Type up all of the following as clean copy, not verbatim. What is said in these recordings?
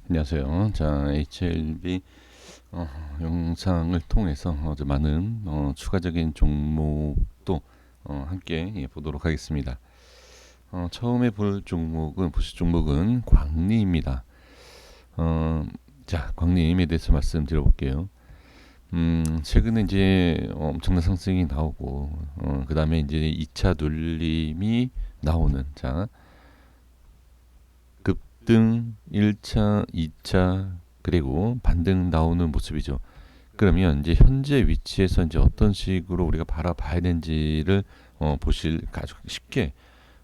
안녕하세요. 자, HLB 어, 영상을 통해서 많은 추가적인 종목도 함께 보도록 하겠습니다. 처음에 보실 종목은 광리입니다. 어, 자, 광림에 대해서 말씀드려볼게요. 최근에 이제 엄청난 상승이 나오고, 그 다음에 이제 2차 눌림이 나오는, 자, 급등 1차, 2차, 그리고 반등 나오는 모습이죠. 그러면 이제 현재 위치에서 이제 어떤 식으로 우리가 바라봐야 되는지를 보실 아주 쉽게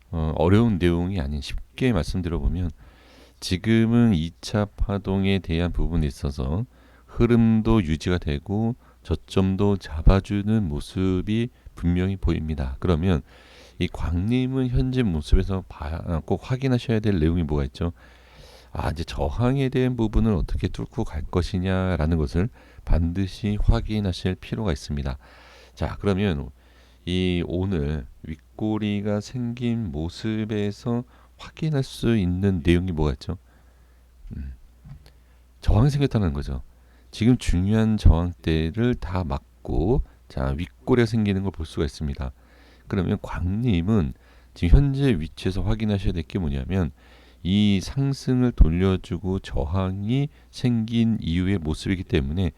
어려운 내용이 아닌 쉽게 말씀드려 보면 지금은 2차 파동에 대한 부분에 있어서 흐름도 유지가 되고 저점도 잡아주는 모습이 분명히 보입니다. 그러면 이 광림은 현재 모습에서 꼭 확인하셔야 될 내용이 뭐가 있죠? 이제 저항에 대한 부분을 어떻게 뚫고 갈 것이냐라는 것을 반드시 확인하실 필요가 있습니다. 자, 그러면 이 오늘 윗꼬리가 생긴 모습에서 확인할 수 있는 내용이 뭐가 있죠? 음, 저항이 생겼다는 거죠. 지금 중요한 저항대를 다 막고 자, 윗꼬리가 생기는 걸 볼 수가 있습니다. 그러면 광림은 지금 현재 위치에서 확인하셔야 될 게 뭐냐면 이 상승을 돌려주고 저항이 생긴 이후의 모습이기 때문에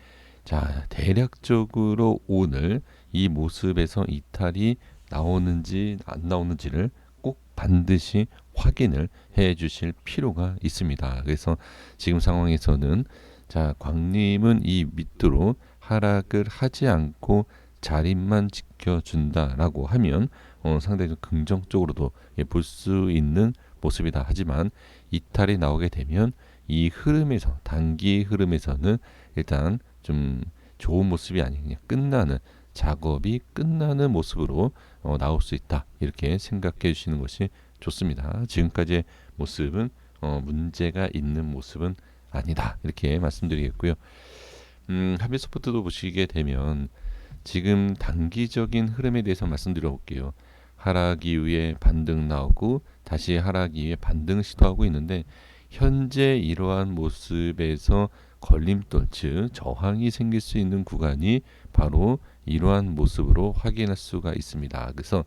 자, 대략적으로 오늘 이 모습에서 이탈이 나오는지 안 나오는지를 꼭 반드시 확인을 해 주실 필요가 있습니다. 그래서 지금 상황에서는 자, 광림은 이 밑으로 하락을 하지 않고 자리만 지켜준다라고 하면 상당히 좀 긍정적으로도 볼 수 있는 모습이다. 하지만 이탈이 나오게 되면 이 흐름에서 단기 흐름에서는 일단 좀 좋은 모습이 아닌 그냥 끝나는 작업이 끝나는 모습으로 나올 수 있다. 이렇게 생각해 주시는 것이 좋습니다. 지금까지의 모습은 문제가 있는 모습은 아니다. 이렇게 말씀드리겠고요. 한빛소프트도 보시게 되면 지금 단기적인 흐름에 대해서 말씀드려 볼게요. 하락 이후에 반등 나오고 다시 하락 이후에 반등 시도하고 있는데 현재 이러한 모습에서 걸림돌 즉 저항이 생길 수 있는 구간이 바로 이러한 모습으로 확인할 수가 있습니다. 그래서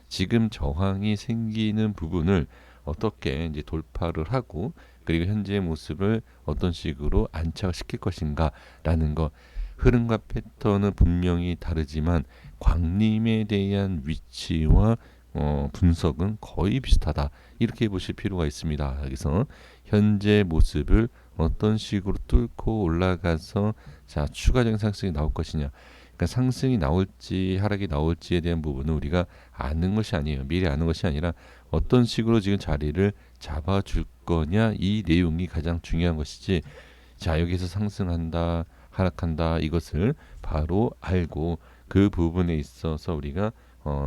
지금 저항이 생기는 부분을 어떻게 이제 돌파를 하고 그리고 현재의 모습을 어떤 식으로 안착을 시킬 것인가라는 것 흐름과 패턴은 분명히 다르지만 광림에 대한 위치와 분석은 거의 비슷하다. 이렇게 보실 필요가 있습니다. 그래서 현재 모습을 어떤 식으로 뚫고 올라가서 자 추가적인 상승이 나올 것이냐. 그러니까 상승이 나올지 하락이 나올지에 대한 부분은 우리가 아는 것이 아니에요. 미리 아는 것이 아니라 어떤 식으로 지금 자리를 잡아줄 거냐 이 내용이 가장 중요한 것이지. 자 여기서 상승한다 하락한다 이것을 바로 알고 그 부분에 있어서 우리가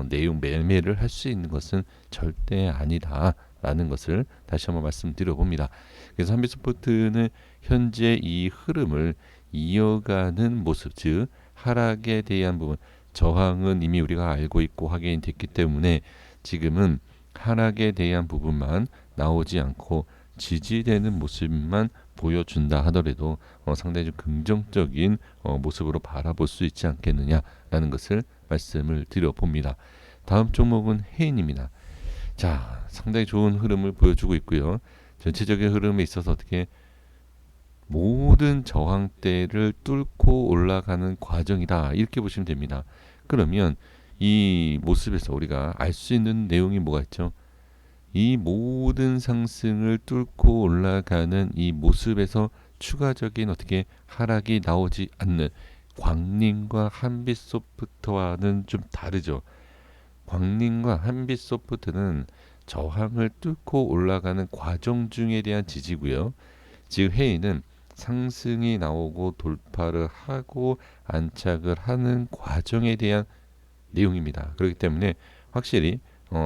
내용 매매를 할 수 있는 것은 절대 아니다라는 것을 다시 한번 말씀드려 봅니다. 그래서 한빛스포츠는 현재 이 흐름을 이어가는 모습, 즉 하락에 대한 부분, 저항은 이미 우리가 알고 있고 확인됐기 때문에 지금은 하락에 대한 부분만 나오지 않고 지지되는 모습만 보여준다 하더라도 상당히 좀 긍정적인 모습으로 바라볼 수 있지 않겠느냐라는 것을 말씀을 드려봅니다. 다음 종목은 해인입니다. 자, 상당히 좋은 흐름을 보여주고 있고요. 전체적인 흐름에 있어서 어떻게 모든 저항대를 뚫고 올라가는 과정이다. 이렇게 보시면 됩니다. 그러면 이 모습에서 우리가 알 수 있는 내용이 뭐가 있죠? 이 모든 상승을 뚫고 올라가는 이 모습에서 추가적인 어떻게 하락이 나오지 않는 광림과 한빛소프트와는 좀 다르죠. 광림과 한빛소프트는 저항을 뚫고 올라가는 과정 중에 대한 지지고요. 즉 해인은 상승이 나오고 돌파를 하고 안착을 하는 과정에 대한 내용입니다. 그렇기 때문에 확실히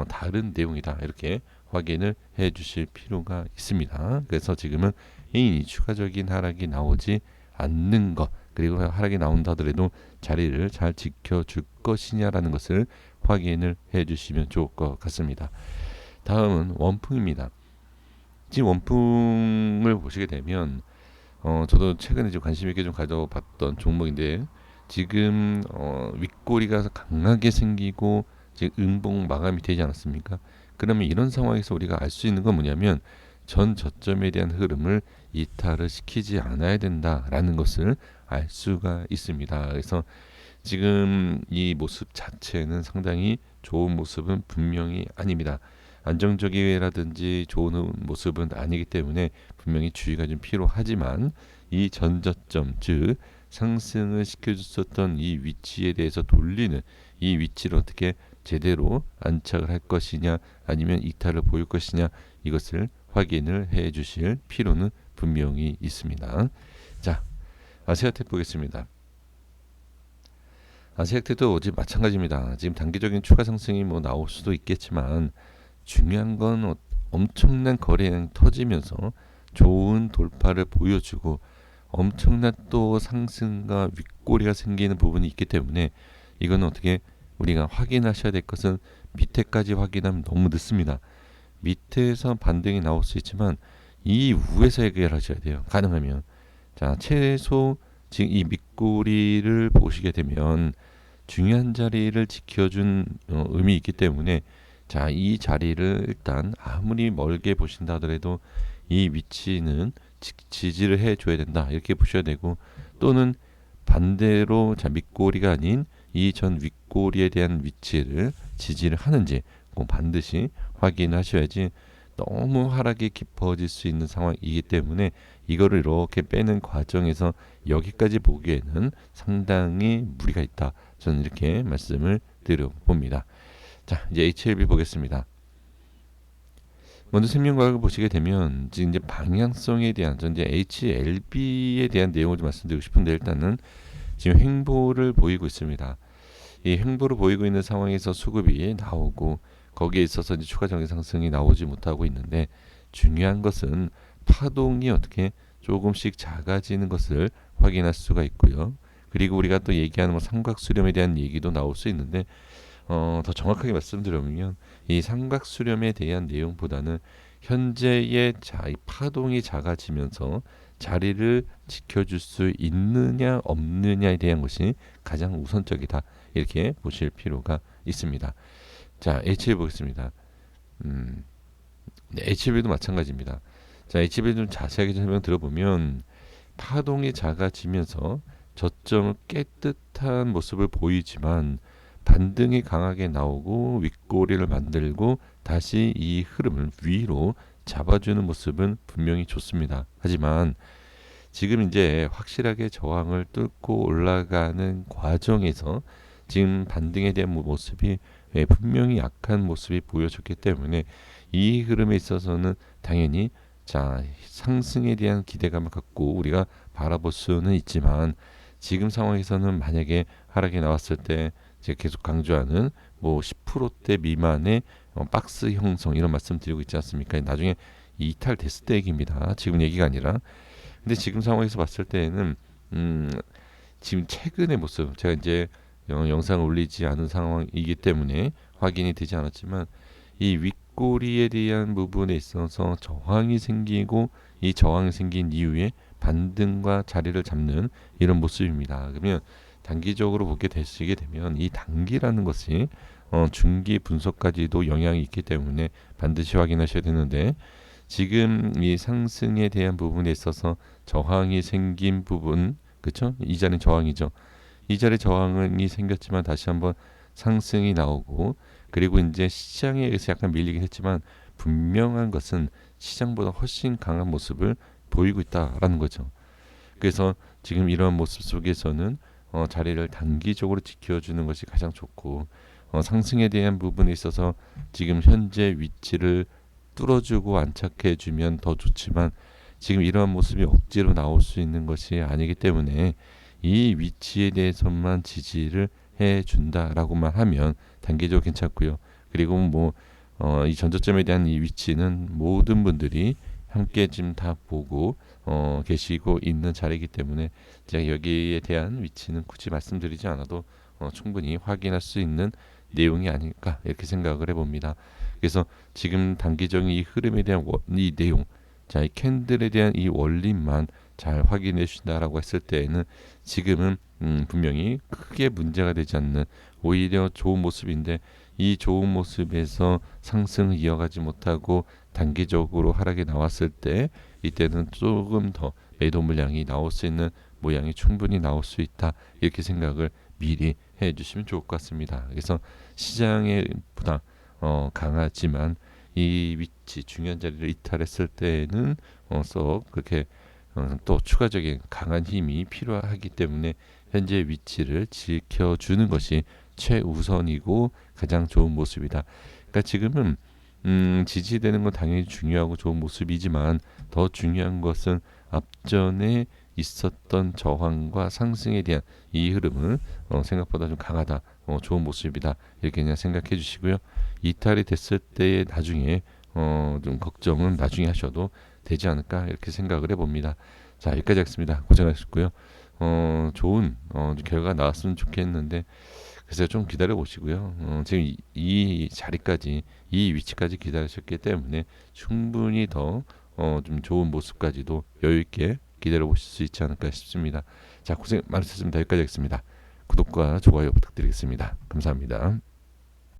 다른 내용이다 이렇게 확인을 해 주실 필요가 있습니다. 그래서 지금은 해인이 추가적인 하락이 나오지 않는 것 그리고 하락이 나온다 하더라도 자리를 잘 지켜줄 것이냐라는 것을 확인을 해 주시면 좋을 것 같습니다. 다음은 원풍입니다. 지금 원풍을 보시게 되면 저도 최근에 좀 관심 있게 좀 가져봤던 종목인데 지금 윗꼬리가 강하게 생기고 지금 음봉 마감이 되지 않았습니까? 그러면 이런 상황에서 우리가 알 수 있는 건 뭐냐면 전 저점에 대한 흐름을 이탈을 시키지 않아야 된다라는 것을 알 수가 있습니다. 그래서 지금 이 모습 자체는 상당히 좋은 모습은 분명히 아닙니다. 안정적이라든지 좋은 모습은 아니기 때문에 분명히 주의가 좀 필요하지만 이 전저점 즉 상승을 시켜줬었던 이 위치에 대해서 돌리는 이 위치를 어떻게 제대로 안착을 할 것이냐 아니면 이탈을 보일 것이냐 이것을 확인을 해 주실 필요는 분명히 있습니다. 자, 아시아텍 보겠습니다. 아시아텍도 어제 마찬가지입니다. 지금 단기적인 추가 상승이 뭐 나올 수도 있겠지만 중요한 건 엄청난 거래량이 터지면서 좋은 돌파를 보여주고 엄청난 또 상승과 윗꼬리가 생기는 부분이 있기 때문에 이거는 어떻게 우리가 확인하셔야 될 것은 밑에까지 확인하면 너무 늦습니다. 밑에서 반등이 나올 수 있지만 이 위에서 해결하셔야 돼요. 가능하면. 자, 최소 지금 이 밑꼬리를 보시게 되면 중요한 자리를 지켜준 의미 있기 때문에 자, 이 자리를 일단 아무리 멀게 보신다 하더라도 이 위치는 지지를 해줘야 된다 이렇게 보셔야 되고 또는 반대로 자 밑꼬리가 아닌 이 전 윗꼬리에 대한 위치를 지지를 하는지 꼭 반드시 확인하셔야지 너무 하락이 깊어질 수 있는 상황이기 때문에 이거를 이렇게 빼는 과정에서 여기까지 보기에는 상당히 무리가 있다. 저는 이렇게 말씀을 드려봅니다. 자, 이제 HLB 보겠습니다. 먼저 생명과학을 보시게 되면 지금 이제 방향성에 대한 전 이제 HLB에 대한 내용을 좀 말씀드리고 싶은데 일단은 지금 횡보를 보이고 있습니다. 이 횡보를 보이고 있는 상황에서 수급이 나오고 거기에 있어서 이제 추가적인 상승이 나오지 못하고 있는데 중요한 것은 파동이 어떻게 조금씩 작아지는 것을 확인할 수가 있고요. 그리고 우리가 또 얘기하는 뭐 삼각수렴에 대한 얘기도 나올 수 있는데 더 정확하게 말씀드리면 이 삼각수렴에 대한 내용보다는 현재의 이 파동이 작아지면서 자리를 지켜줄 수 있느냐 없느냐에 대한 것이 가장 우선적이다 이렇게 보실 필요가 있습니다. 자, HL 보겠습니다. 네, HLB도 마찬가지입니다. 자, HLB 좀 자세하게 설명 들어보면 파동이 작아지면서 저점을 깨듯한 모습을 보이지만 반등이 강하게 나오고 윗꼬리를 만들고 다시 이 흐름을 위로 잡아주는 모습은 분명히 좋습니다. 하지만 지금 이제 확실하게 저항을 뚫고 올라가는 과정에서 지금 반등에 대한 모습이 분명히 약한 모습이 보여졌기 때문에 이 흐름에 있어서는 당연히 자 상승에 대한 기대감을 갖고 우리가 바라볼 수는 있지만 지금 상황에서는 만약에 하락이 나왔을 때 제가 계속 강조하는 뭐 10%대 미만의 박스 형성 이런 말씀 드리고 있지 않습니까? 나중에 이탈됐을 때 얘기입니다. 지금 얘기가 아니라. 근데 지금 상황에서 봤을 때에는 지금 최근의 모습 제가 이제 영상을 올리지 않은 상황이기 때문에 확인이 되지 않았지만 이 윗꼬리에 대한 부분에 있어서 저항이 생기고 이 저항이 생긴 이후에 반등과 자리를 잡는 이런 모습입니다. 그러면 단기적으로 보게 되시게 되면 이 단기라는 것이 중기 분석까지도 영향이 있기 때문에 반드시 확인하셔야 되는데 지금 이 상승에 대한 부분에 있어서 저항이 생긴 부분 그렇죠? 이 자리는 저항이죠. 이 자리 저항이 생겼지만 다시 한번 상승이 나오고 그리고 이제 시장에 의해서 약간 밀리긴 했지만 분명한 것은 시장보다 훨씬 강한 모습을 보이고 있다라는 거죠. 그래서 지금 이런 모습 속에서는 자리를 단기적으로 지켜주는 것이 가장 좋고 상승에 대한 부분에 있어서 지금 현재 위치를 뚫어주고 안착해주면 더 좋지만 지금 이러한 모습이 억지로 나올 수 있는 것이 아니기 때문에 이 위치에 대해서만 지지를 해준다라고만 하면 단기적으로 괜찮고요. 그리고 뭐 이 전저점에 대한 이 위치는 모든 분들이 함께 지금 다 보고 계시고 있는 자리이기 때문에 제가 여기에 대한 위치는 굳이 말씀드리지 않아도 충분히 확인할 수 있는 내용이 아닐까 이렇게 생각을 해봅니다. 그래서 지금 단기적인 이 흐름에 대한 이 내용, 자, 이 캔들에 대한 이 원리만 잘 확인해 주신다라고 했을 때에는 지금은 분명히 크게 문제가 되지 않는 오히려 좋은 모습인데, 이 좋은 모습에서 상승을 이어가지 못하고 단기적으로 하락이 나왔을 때, 이때는 조금 더 매도 물량이 나올 수 있는 모양이 충분히 나올 수 있다, 이렇게 생각을 미리 해 주시면 좋을 것 같습니다. 그래서 시장에 보다 강하지만 이 위치 중요한 자리를 이탈했을 때는 썩 그렇게 또 추가적인 강한 힘이 필요하기 때문에 현재 위치를 지켜주는 것이 최우선이고 가장 좋은 모습이다. 그러니까 지금은 지지되는 건 당연히 중요하고 좋은 모습이지만, 더 중요한 것은 앞전에 있었던 저항과 상승에 대한 이 흐름은 생각보다 좀 강하다, 좋은 모습이다, 이렇게 그냥 생각해 주시고요. 이탈이 됐을 때 나중에 좀 걱정은 나중에 하셔도 되지 않을까, 이렇게 생각을 해봅니다. 자, 여기까지 하겠습니다. 고생하셨고요. 좋은 결과 나왔으면 좋겠는데, 그래서 좀 기다려 보시고요. 지금 이 자리까지, 이 위치까지 기다리셨기 때문에 충분히 더 좀 좋은 모습까지도 여유 있게 기다려 보실 수 있지 않을까 싶습니다. 자, 고생 많으셨습니다. 여기까지 하겠습니다. 구독과 좋아요 부탁드리겠습니다. 감사합니다.